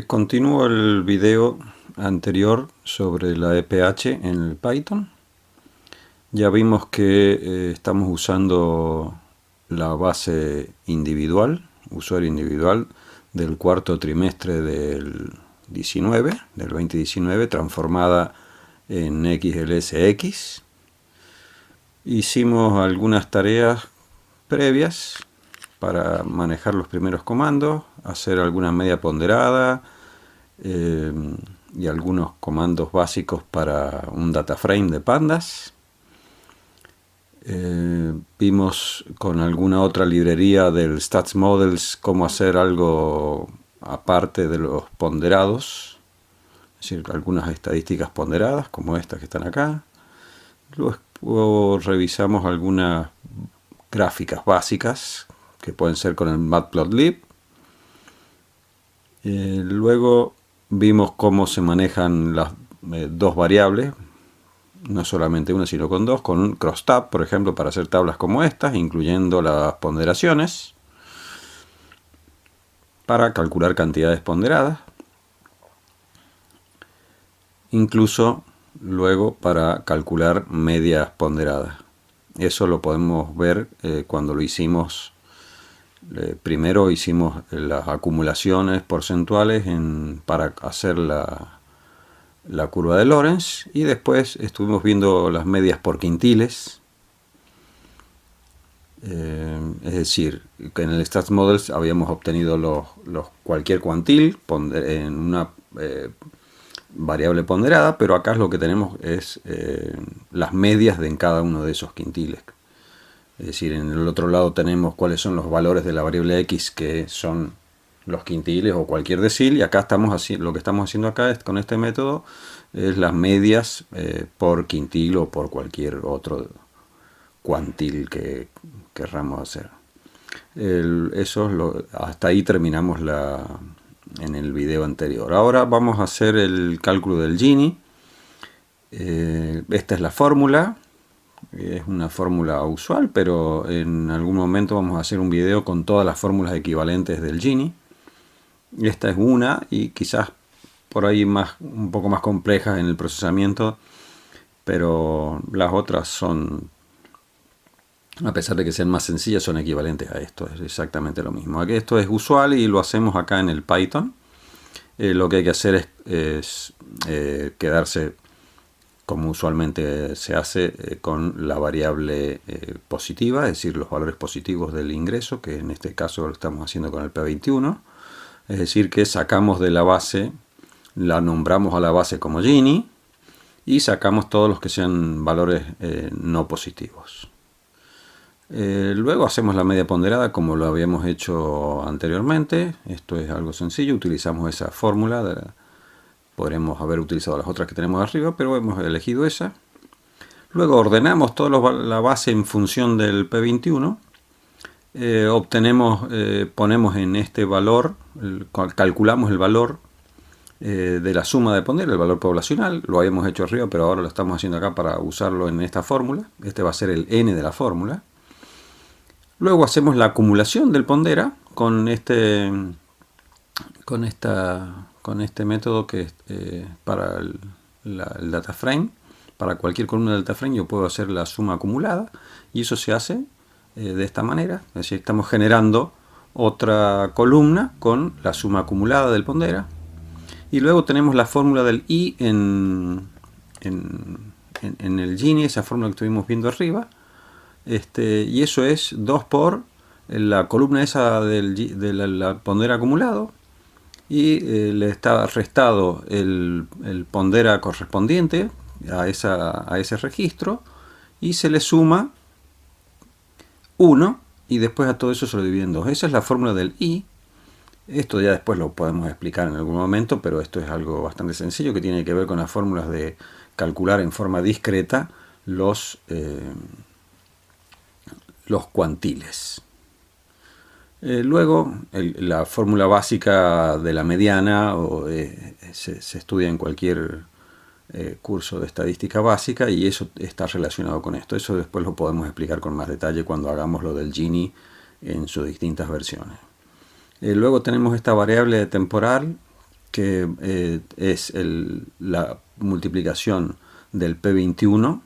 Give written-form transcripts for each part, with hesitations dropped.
Continúo el video anterior sobre la EPH en el Python. Ya vimos que estamos usando la base individual, usuario individual, del cuarto trimestre del 2019, transformada en XLSX. Hicimos algunas tareas previas para manejar los primeros comandos, hacer alguna media ponderada y algunos comandos básicos para un data frame de pandas. Vimos con alguna otra librería del Stats Models cómo hacer algo aparte de los ponderados, es decir, algunas estadísticas ponderadas como estas que están acá. Luego revisamos algunas gráficas básicas que pueden ser con el Matplotlib. Luego vimos cómo se manejan las dos variables, no solamente una sino con dos, con un crosstab, por ejemplo, para hacer tablas como estas, incluyendo las ponderaciones, para calcular cantidades ponderadas, incluso luego para calcular medias ponderadas. Eso lo podemos ver cuando lo hicimos. Primero hicimos las acumulaciones porcentuales para hacer la curva de Lorenz, y después estuvimos viendo las medias por quintiles. Es decir, que en el Stats Models habíamos obtenido cualquier cuantil en una variable ponderada, pero acá lo que tenemos es las medias de en cada uno de esos quintiles. Es decir, en el otro lado tenemos cuáles son los valores de la variable x, que son los quintiles o cualquier decil, y acá lo que estamos haciendo acá con este método es las medias por quintil o por cualquier otro cuantil que querramos hacer. Hasta ahí terminamos en el video anterior. Ahora vamos a hacer el cálculo del Gini. Esta es la fórmula. Es una fórmula usual, pero en algún momento vamos a hacer un video con todas las fórmulas equivalentes del Gini. Esta es una, y quizás por ahí un poco más complejas en el procesamiento, pero las otras son, a pesar de que sean más sencillas, son equivalentes a esto. Es exactamente lo mismo. Aquí esto es usual y lo hacemos acá en el Python. Lo que hay que hacer es quedarse, como usualmente se hace, con la variable positiva, es decir, los valores positivos del ingreso, que en este caso lo estamos haciendo con el P21. Es decir, que sacamos de la base, la nombramos a la base como Gini, y sacamos todos los que sean valores no positivos. Luego hacemos la media ponderada como lo habíamos hecho anteriormente. Esto es algo sencillo, utilizamos esa fórmula. Podremos haber utilizado las otras que tenemos arriba, pero hemos elegido esa. Luego ordenamos toda la base en función del P21. Ponemos en este valor, calculamos el valor de la suma de poner, el valor poblacional. Lo habíamos hecho arriba, pero ahora lo estamos haciendo acá para usarlo en esta fórmula. Este va a ser el n de la fórmula. Luego hacemos la acumulación del pondera con este método que es para el data frame. Para cualquier columna del data frame yo puedo hacer la suma acumulada, y eso se hace de esta manera. Es decir, estamos generando otra columna con la suma acumulada del pondera, y luego tenemos la fórmula del i en el Gini, esa fórmula que estuvimos viendo arriba, y eso es 2 por la columna esa de la pondera acumulado, y le está restado el pondera correspondiente a ese registro, y se le suma 1, y después a todo eso se lo divide en 2. Esa es la fórmula del i. Esto ya después lo podemos explicar en algún momento, pero esto es algo bastante sencillo que tiene que ver con las fórmulas de calcular en forma discreta los cuantiles. Luego, la fórmula básica de la mediana se estudia en cualquier curso de estadística básica, y eso está relacionado con esto. Eso después lo podemos explicar con más detalle cuando hagamos lo del Gini en sus distintas versiones. Luego tenemos esta variable temporal que es la multiplicación del P21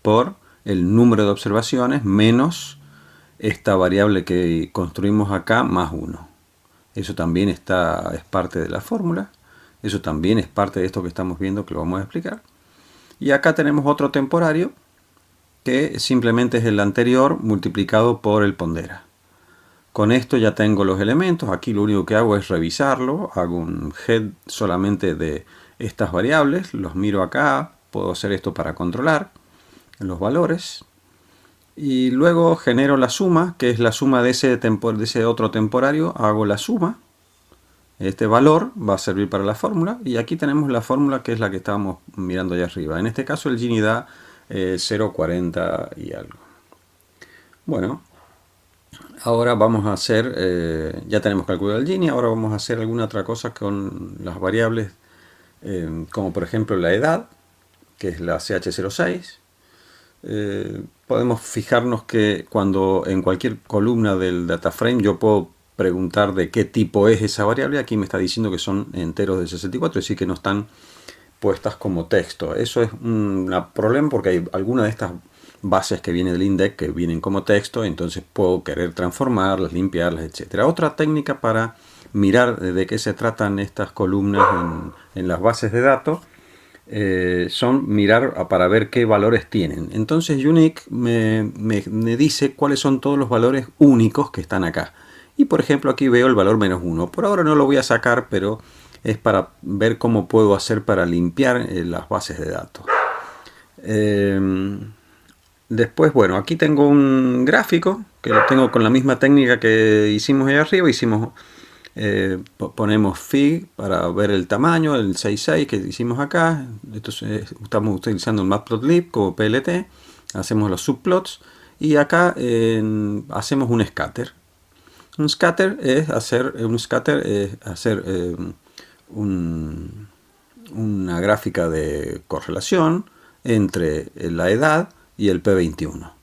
por el número de observaciones menos esta variable que construimos acá más 1. Eso también es parte de la fórmula. Eso también es parte de esto que estamos viendo, que lo vamos a explicar. Y acá tenemos otro temporario que simplemente es el anterior multiplicado por el pondera. Con esto ya tengo los elementos. Aquí lo único que hago es revisarlo. Hago un head solamente de estas variables. Los miro acá. Puedo hacer esto para controlar los valores. Y luego genero la suma, que es la suma de ese otro temporario. Hago la suma. Este valor va a servir para la fórmula. Y aquí tenemos la fórmula, que es la que estábamos mirando allá arriba. En este caso el Gini da 0,40 y algo. Bueno, ahora vamos a hacer, ya tenemos calculado el Gini, ahora vamos a hacer alguna otra cosa con las variables, como por ejemplo la edad, que es la CH06. Podemos fijarnos que cuando en cualquier columna del data frame yo puedo preguntar de qué tipo es esa variable. Aquí me está diciendo que son enteros de 64, es decir, que no están puestas como texto. Eso es un problema porque hay algunas de estas bases que vienen del index que vienen como texto, entonces puedo querer transformarlas, limpiarlas, etc. Otra técnica para mirar de qué se tratan estas columnas en las bases de datos son mirar para ver qué valores tienen. Entonces Unique me dice cuáles son todos los valores únicos que están acá. Y por ejemplo aquí veo el valor -1. Por ahora no lo voy a sacar, pero es para ver cómo puedo hacer para limpiar las bases de datos. Después, bueno, aquí tengo un gráfico que lo tengo con la misma técnica que hicimos ahí arriba. Ponemos fig para ver el tamaño, el 6.6 que hicimos acá. Entonces, estamos utilizando un matplotlib como PLT. Hacemos los subplots y acá hacemos un scatter. Un scatter es hacer una gráfica de correlación entre la edad y el P21.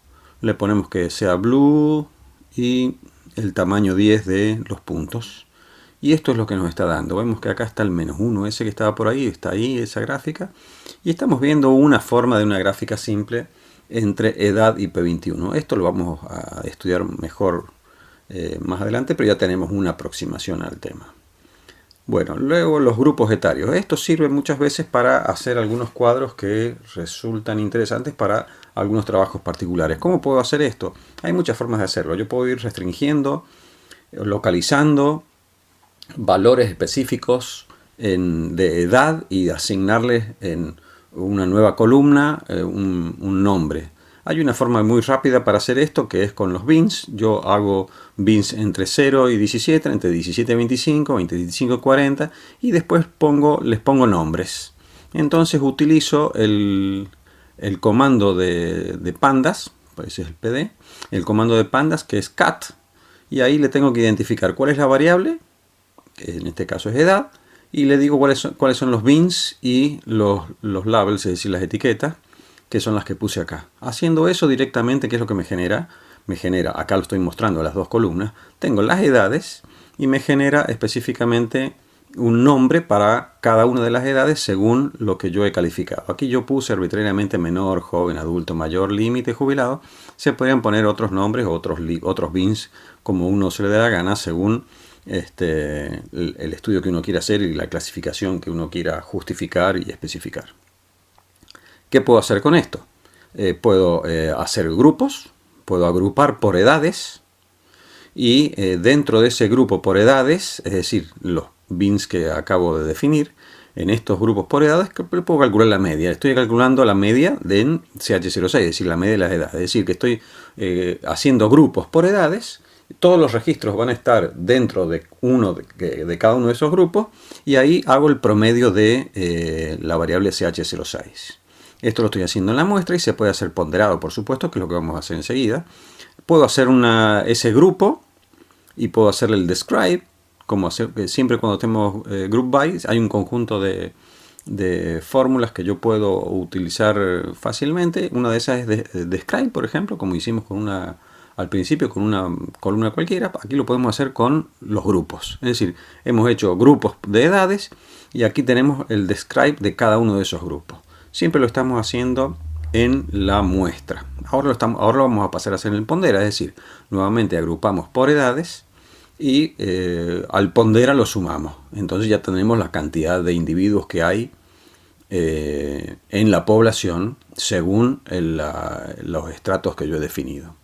Le ponemos que sea blue y el tamaño 10 de los puntos. Y esto es lo que nos está dando. Vemos que acá está el -1, ese que estaba por ahí, está ahí esa gráfica. Y estamos viendo una forma de una gráfica simple entre edad y P21. Esto lo vamos a estudiar mejor más adelante, pero ya tenemos una aproximación al tema. Bueno, luego los grupos etarios. Esto sirve muchas veces para hacer algunos cuadros que resultan interesantes para algunos trabajos particulares. ¿Cómo puedo hacer esto? Hay muchas formas de hacerlo. Yo puedo ir restringiendo, localizando valores específicos de edad y asignarles en una nueva columna un nombre. Hay una forma muy rápida para hacer esto, que es con los bins. Yo hago bins entre 0 y 17, entre 17 y 25, entre 25 y 40, y después les pongo nombres. Entonces utilizo el comando de pandas, ese es el PD, el comando de pandas que es cat, y ahí le tengo que identificar cuál es la variable, que en este caso es edad, y le digo cuáles son los bins y los labels, es decir, las etiquetas, que son las que puse acá. Haciendo eso directamente, ¿qué es lo que me genera? Me genera, acá lo estoy mostrando las dos columnas, tengo las edades y me genera específicamente un nombre para cada una de las edades según lo que yo he calificado. Aquí yo puse arbitrariamente menor, joven, adulto, mayor, límite, jubilado. Se podrían poner otros nombres, otros bins, como uno se le dé la gana según el estudio que uno quiera hacer y la clasificación que uno quiera justificar y especificar. ¿Qué puedo hacer con esto? Puedo hacer grupos, puedo agrupar por edades y dentro de ese grupo por edades, es decir, los bins que acabo de definir, en estos grupos por edades puedo calcular la media. Estoy calculando la media de CH06, es decir, la media de las edades. Es decir, que estoy haciendo grupos por edades. Todos los registros van a estar dentro de de cada uno de esos grupos y ahí hago el promedio de la variable CH06. Esto lo estoy haciendo en la muestra y se puede hacer ponderado, por supuesto, que es lo que vamos a hacer enseguida. Puedo hacer ese grupo y puedo hacerle el describe, siempre cuando tenemos group by hay un conjunto de fórmulas que yo puedo utilizar fácilmente. Una de esas es describe, por ejemplo, como hicimos con una al principio con una columna cualquiera, aquí lo podemos hacer con los grupos. Es decir, hemos hecho grupos de edades y aquí tenemos el describe de cada uno de esos grupos. Siempre lo estamos haciendo en la muestra. Ahora lo vamos a pasar a hacer en el Pondera, es decir, nuevamente agrupamos por edades y al Pondera lo sumamos. Entonces ya tenemos la cantidad de individuos que hay en la población según los estratos que yo he definido.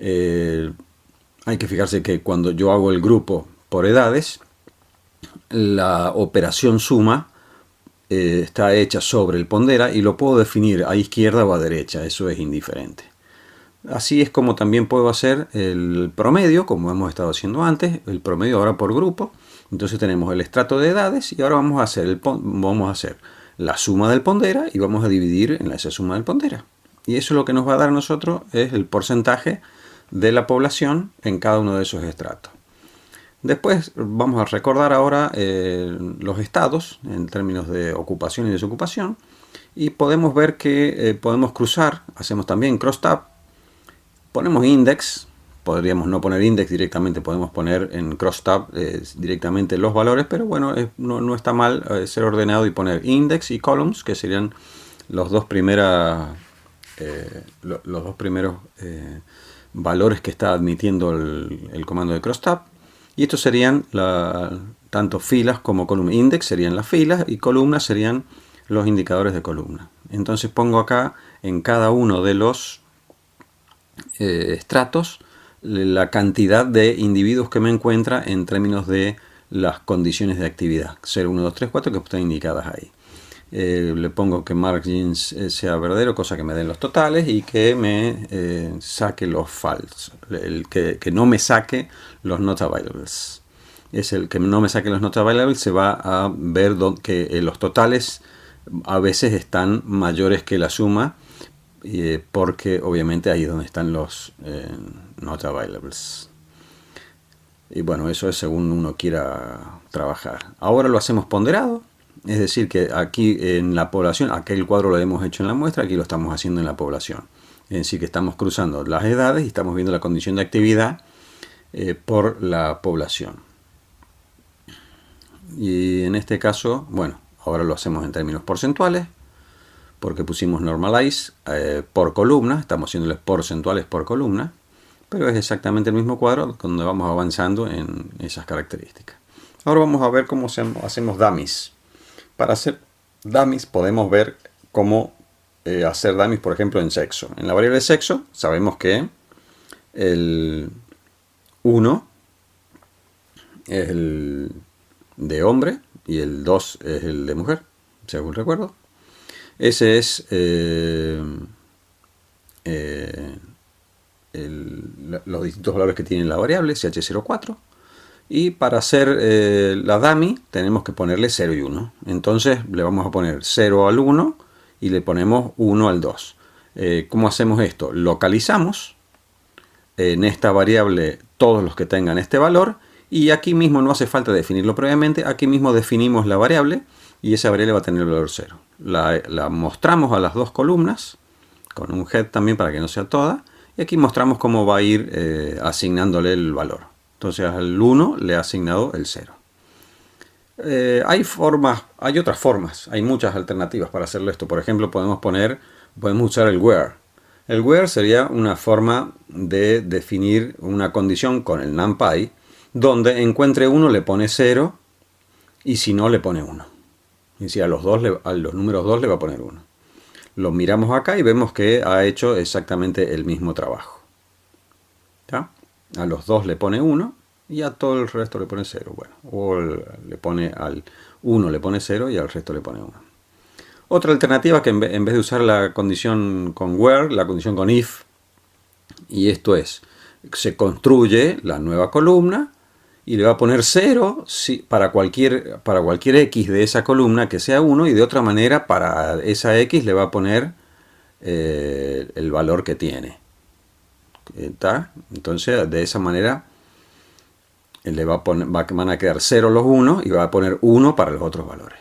Hay que fijarse que cuando yo hago el grupo por edades, la operación suma está hecha sobre el Pondera y lo puedo definir a izquierda o a derecha, eso es indiferente. Así es como también puedo hacer el promedio, como hemos estado haciendo antes, el promedio ahora por grupo. Entonces tenemos el estrato de edades y ahora vamos a hacer la suma del Pondera y vamos a dividir en esa suma del Pondera. Y eso lo que nos va a dar a nosotros es el porcentaje de la población en cada uno de esos estratos. Después vamos a recordar ahora los estados en términos de ocupación y desocupación y podemos ver que podemos cruzar, hacemos también crosstab, ponemos index, podríamos no poner index directamente, podemos poner en crosstab directamente los valores, pero bueno, no está mal ser ordenado y poner index y columns, que serían los dos primeros valores que está admitiendo el comando de crosstab. Y estos serían tanto filas como columnas. Index serían las filas y columnas serían los indicadores de columna. Entonces pongo acá en cada uno de los estratos la cantidad de individuos que me encuentra en términos de las condiciones de actividad. 0, 1, 2, 3, 4 que están indicadas ahí. Le pongo que margins sea verdadero, cosa que me den los totales y que me saque los false, que no me saque los not availables. Es el que no me saque los not availables, se va a ver que los totales a veces están mayores que la suma, porque obviamente ahí es donde están los not availables. Y bueno, eso es según uno quiera trabajar. Ahora lo hacemos ponderado. Es decir, que aquí en la población, aquel cuadro lo hemos hecho en la muestra, aquí lo estamos haciendo en la población. Es decir, que estamos cruzando las edades y estamos viendo la condición de actividad por la población. Y en este caso, bueno, ahora lo hacemos en términos porcentuales, porque pusimos normalize por columna, estamos haciéndoles porcentuales por columna, pero es exactamente el mismo cuadro donde vamos avanzando en esas características. Ahora vamos a ver cómo hacemos dummies. Para hacer dummies podemos ver cómo hacer dummies, por ejemplo, en sexo. En la variable sexo sabemos que el 1 es el de hombre y el 2 es el de mujer, según recuerdo. Ese es los distintos valores que tiene la variable, ch04. Y para hacer la dummy tenemos que ponerle 0 y 1. Entonces le vamos a poner 0 al 1 y le ponemos 1 al 2. ¿Cómo hacemos esto? Localizamos en esta variable todos los que tengan este valor y aquí mismo no hace falta definirlo previamente. Aquí mismo definimos la variable y esa variable va a tener el valor 0. La mostramos a las dos columnas con un head también para que no sea toda. Y aquí mostramos cómo va a ir asignándole el valor. Entonces al 1 le he asignado el 0. Hay otras formas, hay muchas alternativas para hacerlo esto. Por ejemplo, podemos usar el where. El where sería una forma de definir una condición con el NumPy, donde encuentre 1 le pone 0 y si no le pone 1. Es decir, a los números 2 le va a poner 1. Lo miramos acá y vemos que ha hecho exactamente el mismo trabajo. ¿Ya? A los 2 le pone 1 y a todo el resto le pone 0. Bueno, o al 1 le pone 0 y al resto le pone 1. Otra alternativa que en vez de usar la condición con where, la condición con if, y esto es, se construye la nueva columna y le va a poner 0 para cualquier x de esa columna que sea 1 y de otra manera para esa x le va a poner el valor que tiene. ¿Está? Entonces de esa manera van a quedar 0 los 1 y va a poner 1 para los otros valores.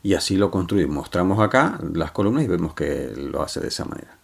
Y así lo construimos. Mostramos acá las columnas y vemos que lo hace de esa manera.